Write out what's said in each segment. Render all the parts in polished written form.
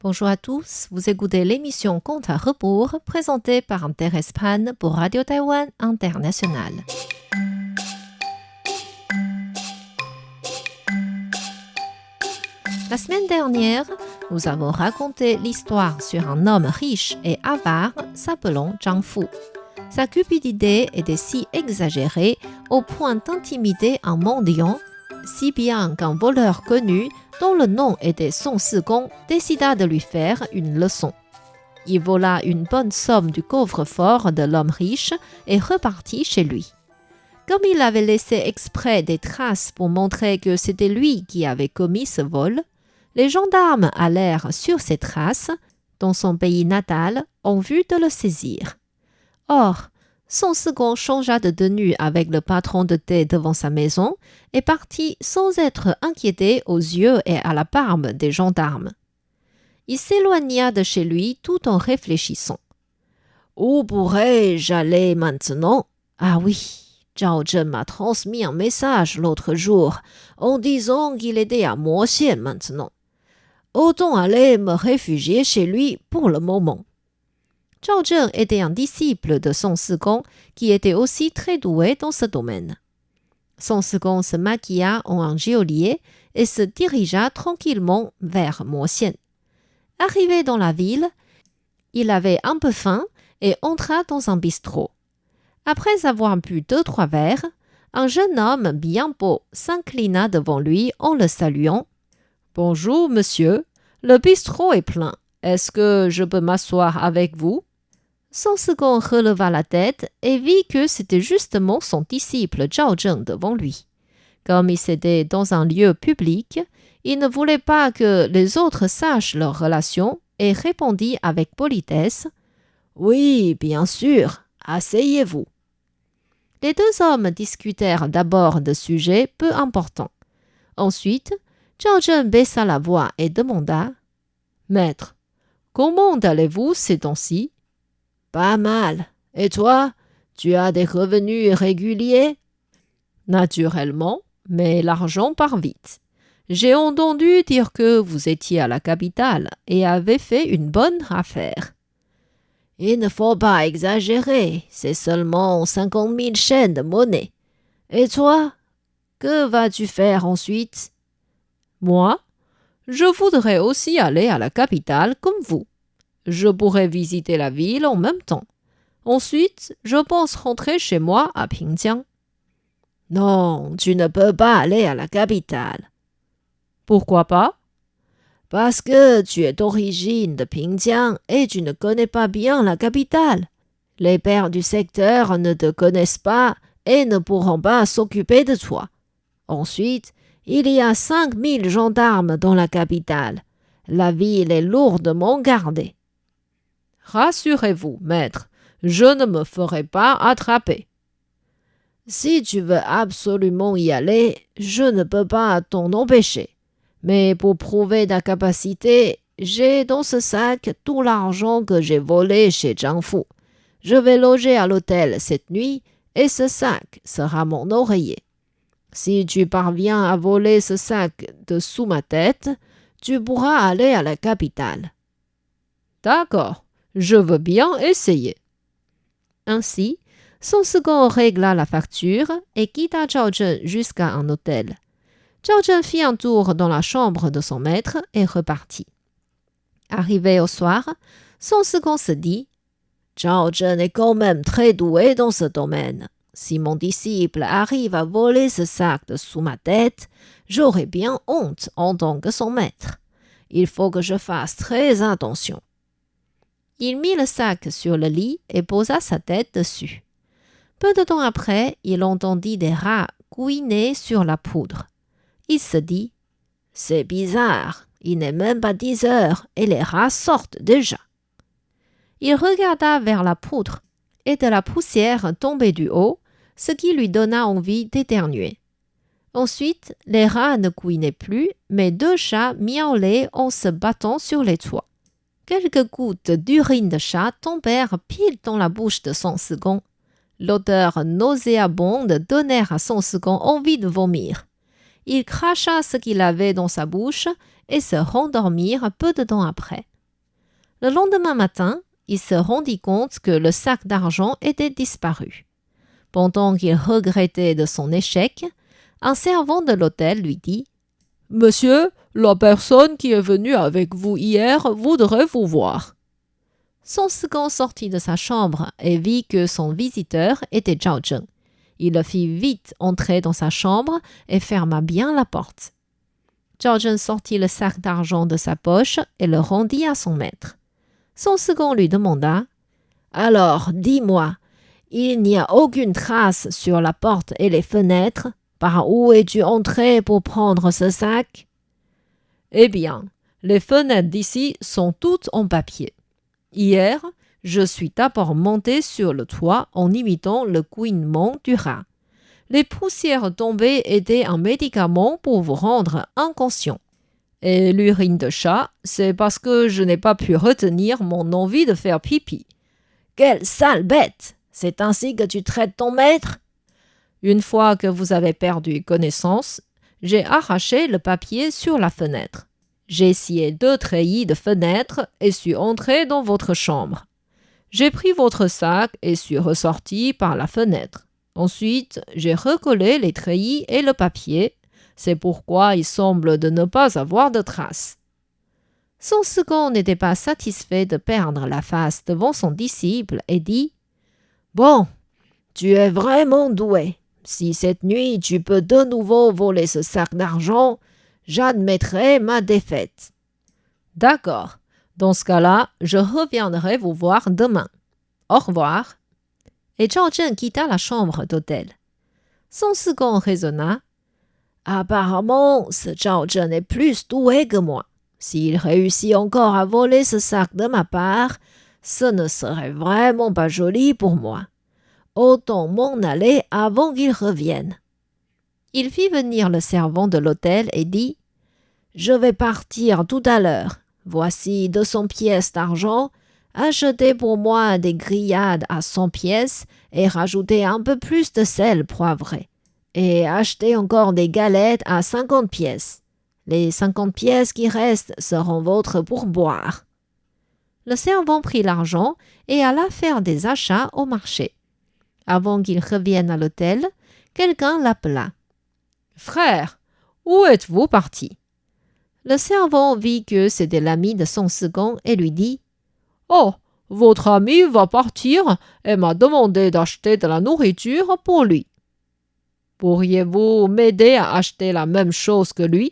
Bonjour à tous, vous écoutez l'émission Compte à rebours présentée par Interespan pour Radio Taïwan International. La semaine dernière, nous avons raconté l'histoire sur un homme riche et avare s'appelant Zhang Fu. Sa cupidité était si exagérée au point d'intimider un mendiant, si bien qu'un voleur connu dont le nom était Song Si-gong décida de lui faire une leçon. Il vola une bonne somme du coffre-fort de l'homme riche et repartit chez lui. Comme il avait laissé exprès des traces pour montrer que c'était lui qui avait commis ce vol, les gendarmes allèrent sur ces traces, dans son pays natal, en vue de le saisir. Or, Song Si-gong changea de tenue avec le patron de thé devant sa maison et partit sans être inquiété aux yeux et à la barbe des gendarmes. Il s'éloigna de chez lui tout en réfléchissant. « Où pourrais-je aller maintenant ? Ah oui, Zhao Zhen m'a transmis un message l'autre jour en disant qu'il était à Moxian maintenant. Autant aller me réfugier chez lui pour le moment. » Zhao Zhen était un disciple de Song Si-gong qui était aussi très doué dans ce domaine. Song Si-gong se maquilla en un geôlier et se dirigea tranquillement vers Moxian. Arrivé dans la ville, il avait un peu faim et entra dans un bistrot. Après avoir bu 2-3 verres, un jeune homme bien beau s'inclina devant lui en le saluant. « Bonjour, monsieur, le bistrot est plein. Est-ce que je peux m'asseoir avec vous ?» Song Si-gong releva la tête et vit que c'était justement son disciple Zhao Zhen devant lui. Comme il était dans un lieu public, il ne voulait pas que les autres sachent leur relation et répondit avec politesse « Oui, bien sûr, asseyez-vous. » Les deux hommes discutèrent d'abord de sujets peu importants. Ensuite, Zhao Zhen baissa la voix et demanda « Maître, comment allez-vous ces temps-ci ?»« Pas mal. Et toi, tu as des revenus réguliers ?»« Naturellement, mais l'argent part vite. J'ai entendu dire que vous étiez à la capitale et avez fait une bonne affaire. » « Il ne faut pas exagérer, c'est seulement 50 000 chaînes de monnaie. Et toi, que vas-tu faire ensuite ?»« Moi, je voudrais aussi aller à la capitale comme vous. Je pourrais visiter la ville en même temps. Ensuite, je pense rentrer chez moi à Pingjiang. »« Non, tu ne peux pas aller à la capitale. »« Pourquoi pas ? » Parce que tu es d'origine de Pingjiang et tu ne connais pas bien la capitale. Les pères du secteur ne te connaissent pas et ne pourront pas s'occuper de toi. Ensuite, il y a 5 000 gendarmes dans la capitale. La ville est lourdement gardée. Rassurez-vous, maître, je ne me ferai pas attraper. Si tu veux absolument y aller, je ne peux pas t'en empêcher. Mais pour prouver ta capacité, j'ai dans ce sac tout l'argent que j'ai volé chez Zhang Fu. Je vais loger à l'hôtel cette nuit et ce sac sera mon oreiller. Si tu parviens à voler ce sac de sous ma tête, tu pourras aller à la capitale. D'accord, je veux bien essayer. Ainsi, Song Si-gong régla la facture et quitta Zhao Zhen jusqu'à un hôtel. Zhao Zhen fit un tour dans la chambre de son maître et repartit. Arrivé au soir, Song Si-gong se dit « Zhao Zhen est quand même très doué dans ce domaine. Si mon disciple arrive à voler ce sac de sous ma tête, j'aurai bien honte en tant que son maître. Il faut que je fasse très attention. » Il mit le sac sur le lit et posa sa tête dessus. Peu de temps après, il entendit des rats couiner sur la poudre. Il se dit « C'est bizarre, il n'est même pas 10 heures et les rats sortent déjà. » Il regarda vers la poudre et de la poussière tombait du haut, ce qui lui donna envie d'éternuer. Ensuite, les rats ne couinaient plus, mais 2 chats miaulaient en se battant sur les toits. Quelques gouttes d'urine de chat tombèrent pile dans la bouche de Song Si-gong. L'odeur nauséabonde donnèrent à Song Si-gong envie de vomir. Il cracha ce qu'il avait dans sa bouche et se rendormit peu de temps après. Le lendemain matin, il se rendit compte que le sac d'argent était disparu. Pendant qu'il regrettait de son échec, un servant de l'hôtel lui dit « Monsieur, la personne qui est venue avec vous hier voudrait vous voir. » Son second sortit de sa chambre et vit que son visiteur était Zhao Zheng. Il le fit vite entrer dans sa chambre et ferma bien la porte. Zhao Zheng sortit le sac d'argent de sa poche et le rendit à son maître. Son second lui demanda « Alors, dis-moi, il n'y a aucune trace sur la porte et les fenêtres. Par où es-tu entré pour prendre ce sac ?»« Eh bien, les fenêtres d'ici sont toutes en papier. Hier, je suis d'abord monté sur le toit en imitant le couinement du rat. Les poussières tombées étaient un médicament pour vous rendre inconscient. Et l'urine de chat, c'est parce que je n'ai pas pu retenir mon envie de faire pipi. Quelle sale bête! C'est ainsi que tu traites ton maître? Une fois que vous avez perdu connaissance, j'ai arraché le papier sur la fenêtre. J'ai scié 2 treillis de fenêtre et suis entré dans votre chambre. J'ai pris votre sac et suis ressorti par la fenêtre. Ensuite, j'ai recollé les treillis et le papier. C'est pourquoi il semble de ne pas avoir de traces. » Son second n'était pas satisfait de perdre la face devant son disciple et dit « Bon, tu es vraiment doué. Si cette nuit tu peux de nouveau voler ce sac d'argent, j'admettrai ma défaite. »« D'accord. Dans ce cas-là, je reviendrai vous voir demain. Au revoir. » Et Zhao Zheng quitta la chambre d'hôtel. Son second raisonna. « Apparemment, ce Zhao Zheng est plus doué que moi. S'il réussit encore à voler ce sac de ma part, ce ne serait vraiment pas joli pour moi. Autant m'en aller avant qu'il revienne. » Il fit venir le servant de l'hôtel et dit « Je vais partir tout à l'heure. Voici 200 pièces d'argent. Achetez pour moi des grillades à 100 pièces et rajoutez un peu plus de sel poivré. Et achetez encore des galettes à 50 pièces. Les 50 pièces qui restent seront vôtres pour boire. » Le servant prit l'argent et alla faire des achats au marché. Avant qu'il revienne à l'hôtel, quelqu'un l'appela. « Frère, où êtes-vous parti ?» Le servant vit que c'était l'ami de son second et lui dit « Oh, votre ami va partir et m'a demandé d'acheter de la nourriture pour lui. Pourriez-vous m'aider à acheter la même chose que lui?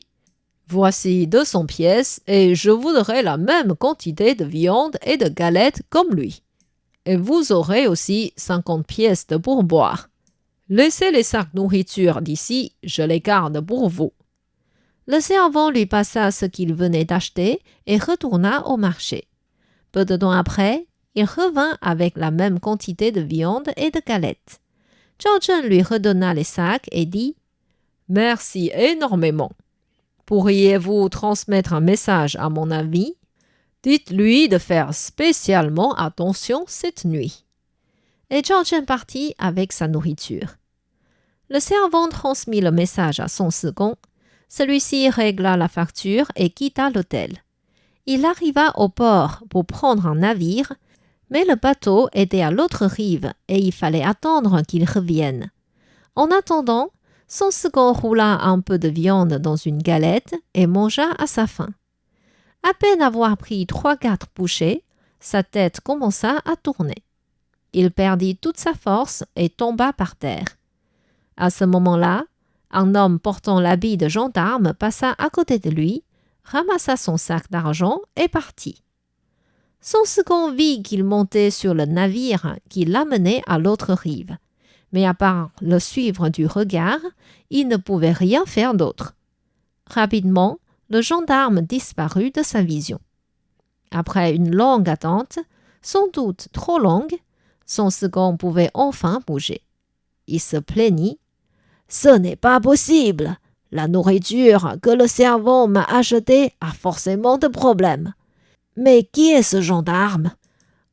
Voici 200 pièces et je voudrais la même quantité de viande et de galettes comme lui. Et vous aurez aussi 50 pièces de pourboire. Laissez les sacs nourriture d'ici, je les garde pour vous. » Le servant lui passa ce qu'il venait d'acheter et retourna au marché. Peu de temps après, il revint avec la même quantité de viande et de galettes. Zhao Zheng lui redonna les sacs et dit « Merci énormément. Pourriez-vous transmettre un message à mon ami? Dites-lui de faire spécialement attention cette nuit. » Et Zhao Zheng partit avec sa nourriture. Le servant transmit le message à son second. Celui-ci régla la facture et quitta l'hôtel. Il arriva au port pour prendre un navire, mais le bateau était à l'autre rive et il fallait attendre qu'il revienne. En attendant, son second roula un peu de viande dans une galette et mangea à sa faim. À peine avoir pris 3-4 bouchées, sa tête commença à tourner. Il perdit toute sa force et tomba par terre. À ce moment-là, un homme portant l'habit de gendarme passa à côté de lui, ramassa son sac d'argent et partit. Son second vit qu'il montait sur le navire qui l'amenait à l'autre rive, mais à part le suivre du regard, il ne pouvait rien faire d'autre. Rapidement, le gendarme disparut de sa vision. Après une longue attente, sans doute trop longue, son second pouvait enfin bouger. Il se plaignit. « Ce n'est pas possible. La nourriture que le servant m'a achetée a forcément de problèmes. Mais qui est ce gendarme ?»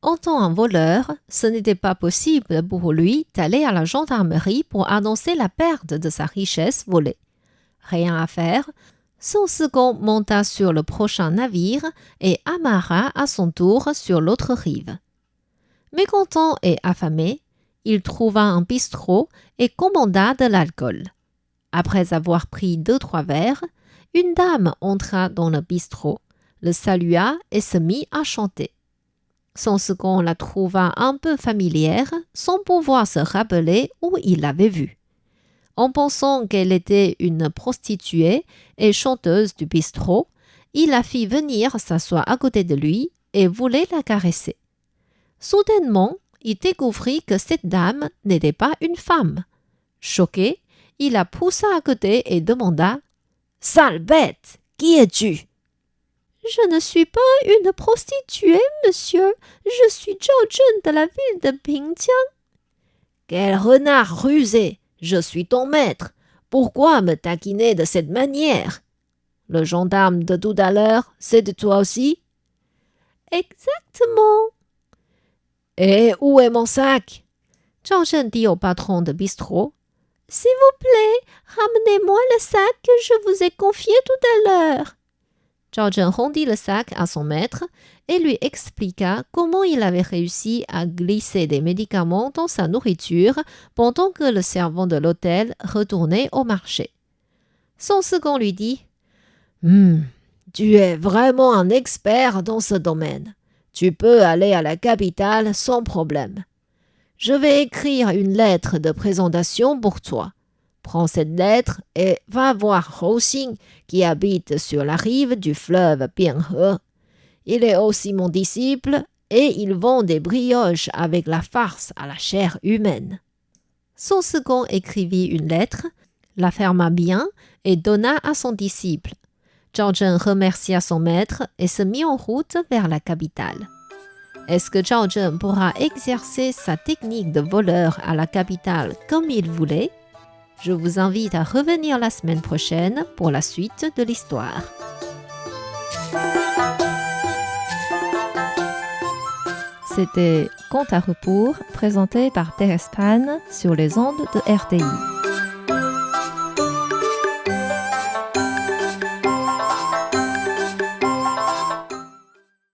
En tant un voleur, ce n'était pas possible pour lui d'aller à la gendarmerie pour annoncer la perte de sa richesse volée. Rien à faire. Son second monta sur le prochain navire et amarra à son tour sur l'autre rive. Mécontent et affamé, il trouva un bistrot et commanda de l'alcool. Après avoir pris 2-3 verres, une dame entra dans le bistrot, le salua et se mit à chanter. Son second la trouva un peu familière, sans pouvoir se rappeler où il l'avait vue. En pensant qu'elle était une prostituée et chanteuse du bistrot, il la fit venir s'asseoir à côté de lui et voulait la caresser. Soudainement, il découvrit que cette dame n'était pas une femme. Choqué, il la poussa à côté et demanda « Sale bête, qui es-tu » ?« Je ne suis pas une prostituée, monsieur. Je suis Zhao Zhen de la ville de Pingjiang. »« Quel renard rusé ! Je suis ton maître. Pourquoi me taquiner de cette manière ? Le gendarme de tout à l'heure, c'est de toi aussi ? » ?»« Exactement. » »« Et où est mon sac ?» Zhao Zhen dit au patron de bistrot. « S'il vous plaît, ramenez-moi le sac que je vous ai confié tout à l'heure. » Zhao Zhen rendit le sac à son maître et lui expliqua comment il avait réussi à glisser des médicaments dans sa nourriture pendant que le servant de l'hôtel retournait au marché. Son second lui dit « Tu es vraiment un expert dans ce domaine. Tu peux aller à la capitale sans problème. Je vais écrire une lettre de présentation pour toi. Prends cette lettre et va voir Hou Xin qui habite sur la rive du fleuve Bianhe. Il est aussi mon disciple et il vend des brioches avec la farce à la chair humaine. » Son second écrivit une lettre, la ferma bien et donna à son disciple. Zhao Zhen remercia son maître et se mit en route vers la capitale. Est-ce que Zhao Zhen pourra exercer sa technique de voleur à la capitale comme il voulait ? Je vous invite à revenir la semaine prochaine pour la suite de l'histoire. C'était Conte à rebours présenté par Thérèse Pan sur les ondes de RTI.